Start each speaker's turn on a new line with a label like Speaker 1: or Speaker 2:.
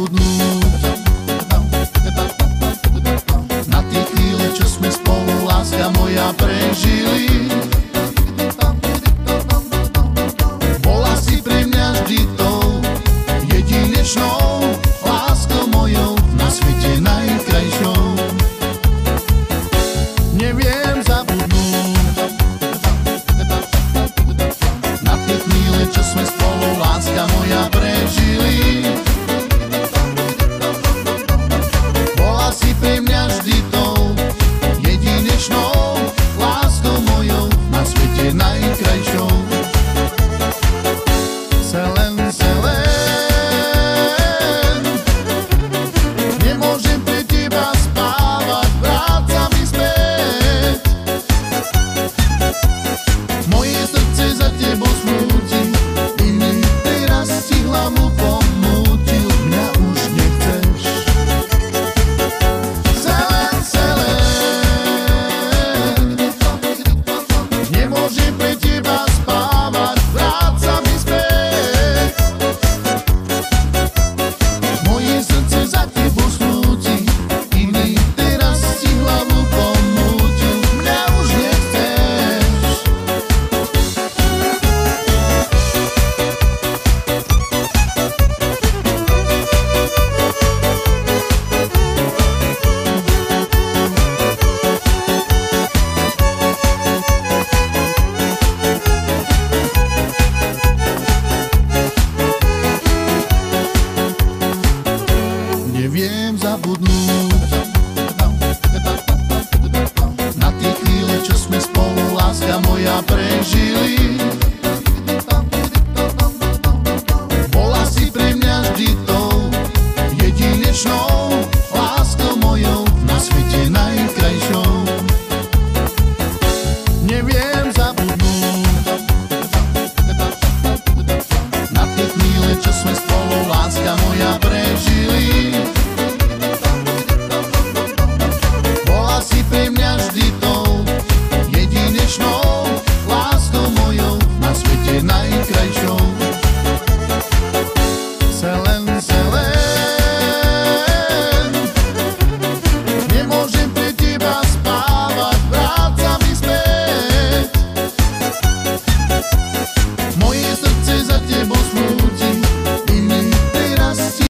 Speaker 1: zabudnúť na tie chvíle, čo sme spolu, láska moja, prežili. Bola si pre mňa vždy tou jedinečnou láskou mojou, na svete najkrajšou. Neviem zabudnúť na tie chvíle, čo sme spolu, láska moja, prežili. Bola si pre mňa vždy tou jedinečnou láskou mojou, na svete najkrajšou. Selen, nemôžem pre teba spávať, vráca mi späť. Moje srdce za tebou smúti, iný teraz si hlavu pomútil, mňa už nechceš. Selen, nemôžem pre teba spávať, vráca mi späť. Moje srdce za tebou smúti, iný teraz si hlavu pomútil, mňa už nechceš. Neviem zabudnúť na tie chvíle, čo sme spolu, láska moja, prežili.